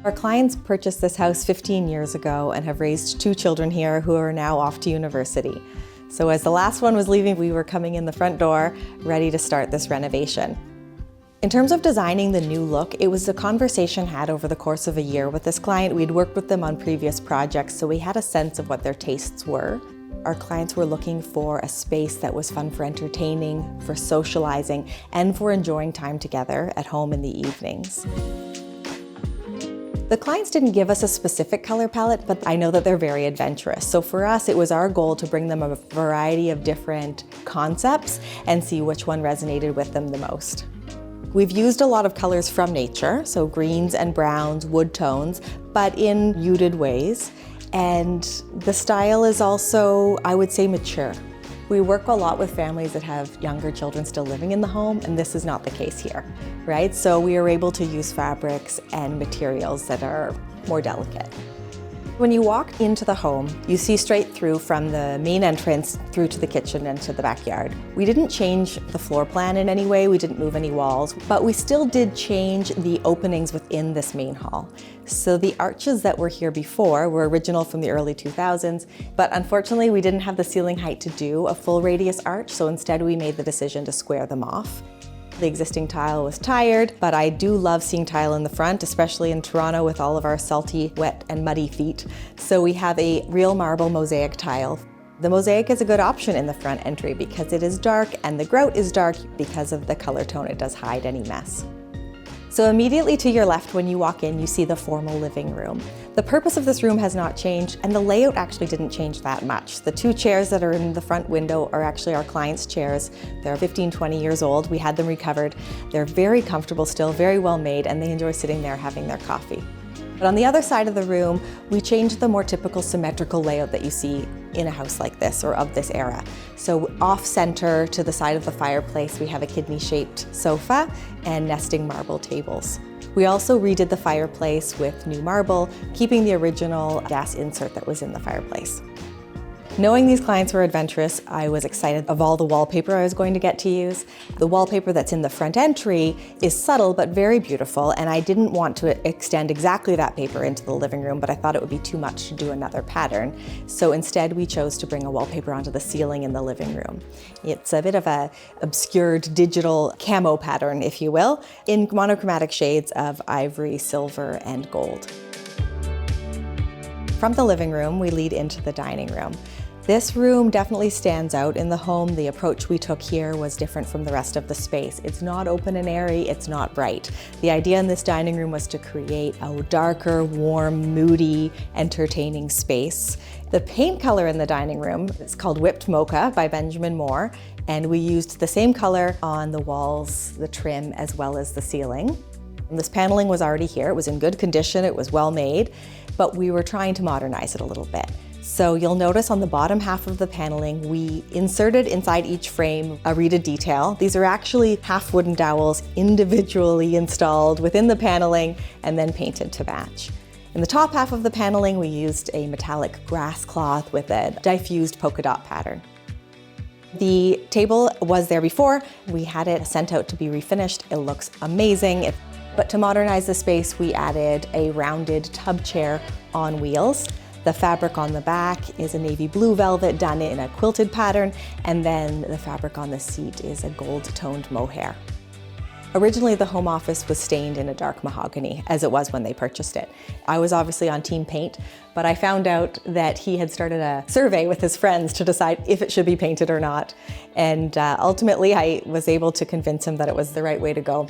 Our clients purchased this house 15 years ago and have raised 2 children here who are now off to university. So as the last one was leaving, we were coming in the front door, ready to start this renovation. In terms of designing the new look, it was a conversation had over the course of a year with this client. We'd worked with them on previous projects, so we had a sense of what their tastes were. Our clients were looking for a space that was fun for entertaining, for socializing, and for enjoying time together at home in the evenings. The clients didn't give us a specific color palette, but I know that they're very adventurous. So for us, it was our goal to bring them a variety of different concepts and see which one resonated with them the most. We've used a lot of colors from nature, so greens and browns, wood tones, but in muted ways. And the style is also, I would say, mature. We work a lot with families that have younger children still living in the home, and this is not the case here, right? So we are able to use fabrics and materials that are more delicate. When you walk into the home, you see straight through from the main entrance through to the kitchen and to the backyard. We didn't change the floor plan in any way, we didn't move any walls, but we still did change the openings within this main hall. So the arches that were here before were original from the early 2000s, but unfortunately we didn't have the ceiling height to do a full radius arch, so instead we made the decision to square them off. The existing tile was tired, but I do love seeing tile in the front, especially in Toronto with all of our salty, wet, and muddy feet. So we have a real marble mosaic tile. The mosaic is a good option in the front entry because it is dark and the grout is dark because of the color tone. It does hide any mess. So immediately to your left when you walk in, you see the formal living room. The purpose of this room has not changed, and the layout actually didn't change that much. The 2 chairs that are in the front window are actually our clients' chairs. They're 15, 20 years old. We had them recovered. They're very comfortable still, very well made, and they enjoy sitting there having their coffee. But on the other side of the room, we changed the more typical symmetrical layout that you see in a house like this or of this era. So off center to the side of the fireplace, we have a kidney-shaped sofa and nesting marble tables. We also redid the fireplace with new marble, keeping the original gas insert that was in the fireplace. Knowing these clients were adventurous, I was excited of all the wallpaper I was going to get to use. The wallpaper that's in the front entry is subtle but very beautiful, and I didn't want to extend exactly that paper into the living room, but I thought it would be too much to do another pattern. So instead we chose to bring a wallpaper onto the ceiling in the living room. It's a bit of a obscured digital camo pattern, if you will, in monochromatic shades of ivory, silver, and gold. From the living room, we lead into the dining room. This room definitely stands out in the home. The approach we took here was different from the rest of the space. It's not open and airy, it's not bright. The idea in this dining room was to create a darker, warm, moody, entertaining space. The paint color in the dining room is called Whipped Mocha by Benjamin Moore, and we used the same color on the walls, the trim, as well as the ceiling. This paneling was already here. It was in good condition, it was well made, but we were trying to modernize it a little bit. So you'll notice on the bottom half of the paneling, we inserted inside each frame a reeded detail. These are actually half wooden dowels individually installed within the paneling and then painted to match. In the top half of the paneling, we used a metallic grass cloth with a diffused polka dot pattern. The table was there before. We had it sent out to be refinished. It looks amazing. But to modernize the space, we added a rounded tub chair on wheels. The fabric on the back is a navy blue velvet done in a quilted pattern, and then the fabric on the seat is a gold-toned mohair. Originally, the home office was stained in a dark mahogany, as it was when they purchased it. I was obviously on team paint, but I found out that he had started a survey with his friends to decide if it should be painted or not. And ultimately, I was able to convince him that it was the right way to go.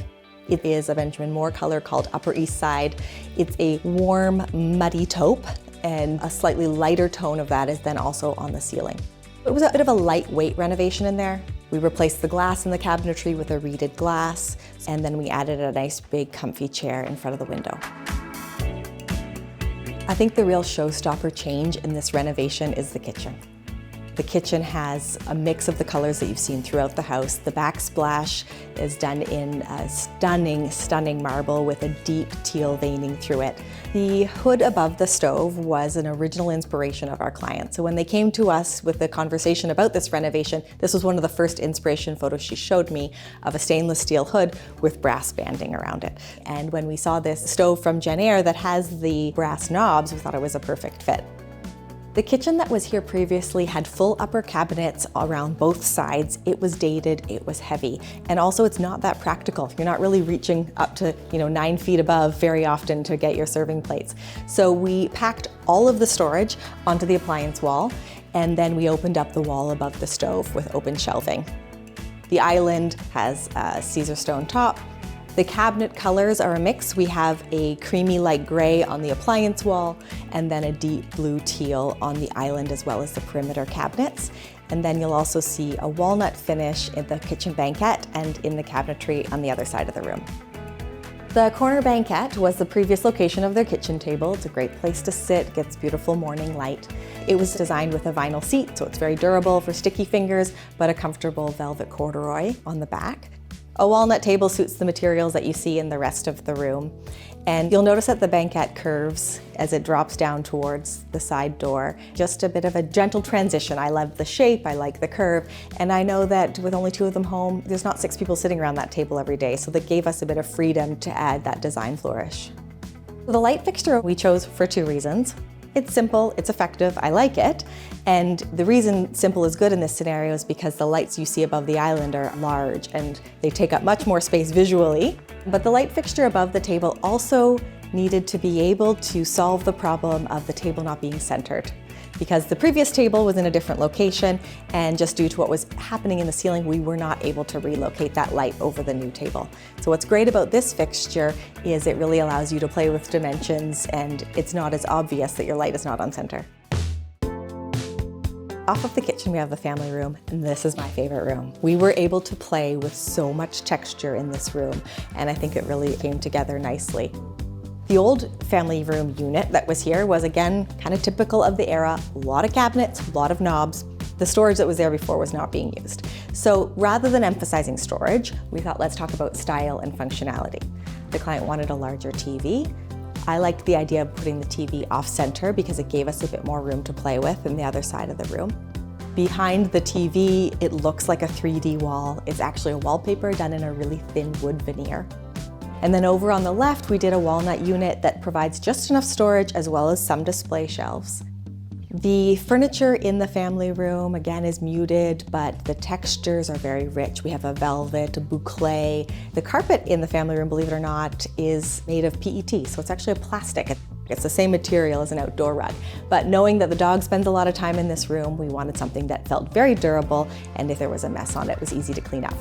It is a Benjamin Moore color called Upper East Side. It's a warm, muddy taupe, and a slightly lighter tone of that is then also on the ceiling. It was a bit of a lightweight renovation in there. We replaced the glass in the cabinetry with a reeded glass, and then we added a nice big comfy chair in front of the window. I think the real showstopper change in this renovation is the kitchen. The kitchen has a mix of the colors that you've seen throughout the house. The backsplash is done in a stunning marble with a deep teal veining through it. The hood above the stove was an original inspiration of our client. So when they came to us with the conversation about this renovation, this was one of the first inspiration photos she showed me of a stainless steel hood with brass banding around it. And when we saw this stove from JennAir that has the brass knobs, we thought it was a perfect fit. The kitchen that was here previously had full upper cabinets around both sides. It was dated, it was heavy, and also it's not that practical. You're not really reaching up to 9 feet above very often to get your serving plates. So we packed all of the storage onto the appliance wall, and then we opened up the wall above the stove with open shelving. The island has a Caesar stone top. The cabinet colors are a mix. We have a creamy light gray on the appliance wall and then a deep blue teal on the island as well as the perimeter cabinets. And then you'll also see a walnut finish in the kitchen banquette and in the cabinetry on the other side of the room. The corner banquette was the previous location of their kitchen table. It's a great place to sit, gets beautiful morning light. It was designed with a vinyl seat, so it's very durable for sticky fingers, but a comfortable velvet corduroy on the back. A walnut table suits the materials that you see in the rest of the room. And you'll notice that the banquette curves as it drops down towards the side door. Just a bit of a gentle transition. I love the shape, I like the curve, and I know that with only 2 of them home, there's not 6 people sitting around that table every day, so that gave us a bit of freedom to add that design flourish. The light fixture we chose for 2 reasons. It's simple, it's effective, I like it. And the reason simple is good in this scenario is because the lights you see above the island are large and they take up much more space visually. But the light fixture above the table also needed to be able to solve the problem of the table not being centered, because the previous table was in a different location, and just due to what was happening in the ceiling, we were not able to relocate that light over the new table. So what's great about this fixture is it really allows you to play with dimensions, and it's not as obvious that your light is not on center. Off of the kitchen, we have the family room, and this is my favorite room. We were able to play with so much texture in this room, and I think it really came together nicely. The old family room unit that was here was, again, kind of typical of the era. A lot of cabinets, a lot of knobs. The storage that was there before was not being used. So rather than emphasizing storage, we thought, let's talk about style and functionality. The client wanted a larger TV. I liked the idea of putting the TV off center because it gave us a bit more room to play with in the other side of the room. Behind the TV, it looks like a 3D wall. It's actually a wallpaper done in a really thin wood veneer. And then over on the left, we did a walnut unit that provides just enough storage as well as some display shelves. The furniture in the family room, again, is muted, but the textures are very rich. We have a velvet, a boucle. The carpet in the family room, believe it or not, is made of PET, so it's actually a plastic. It's the same material as an outdoor rug. But knowing that the dog spends a lot of time in this room, we wanted something that felt very durable, and if there was a mess on it, was easy to clean up.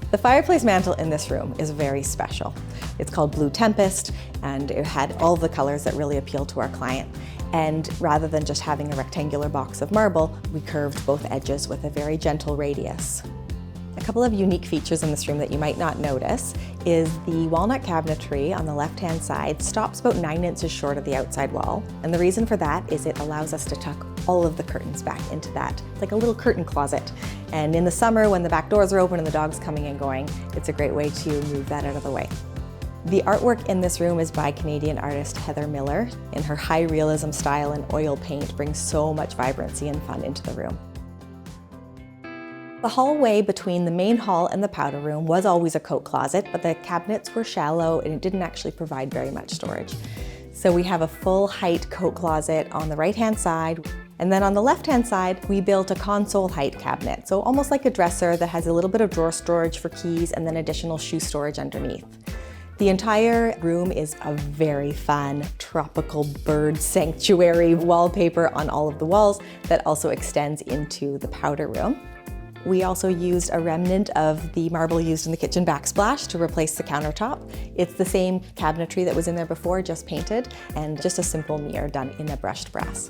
The fireplace mantle in this room is very special. It's called Blue Tempest, and it had all the colors that really appeal to our client. And rather than just having a rectangular box of marble, we curved both edges with a very gentle radius. A couple of unique features in this room that you might not notice is the walnut cabinetry on the left-hand side stops about 9 inches short of the outside wall. And the reason for that is it allows us to tuck all of the curtains back into that, like a little curtain closet. And in the summer, when the back doors are open and the dog's coming and going, it's a great way to move that out of the way. The artwork in this room is by Canadian artist Heather Miller. In her high realism style and oil paint brings so much vibrancy and fun into the room. The hallway between the main hall and the powder room was always a coat closet, but the cabinets were shallow and it didn't actually provide very much storage. So we have a full height coat closet on the right-hand side. And then on the left-hand side, we built a console height cabinet. So almost like a dresser that has a little bit of drawer storage for keys and then additional shoe storage underneath. The entire room is a very fun tropical bird sanctuary wallpaper on all of the walls that also extends into the powder room. We also used a remnant of the marble used in the kitchen backsplash to replace the countertop. It's the same cabinetry that was in there before, just painted, and just a simple mirror done in a brushed brass.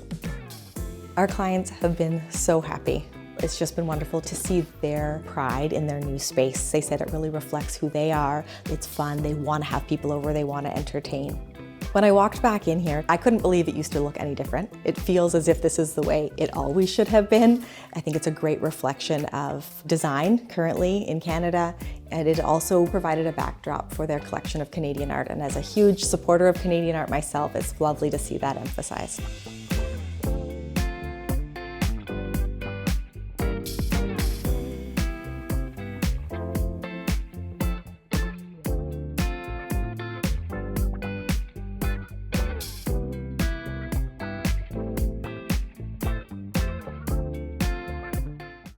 Our clients have been so happy. It's just been wonderful to see their pride in their new space. They said it really reflects who they are. It's fun, they want to have people over, they want to entertain. When I walked back in here, I couldn't believe it used to look any different. It feels as if this is the way it always should have been. I think it's a great reflection of design currently in Canada, and it also provided a backdrop for their collection of Canadian art. And as a huge supporter of Canadian art myself, it's lovely to see that emphasized.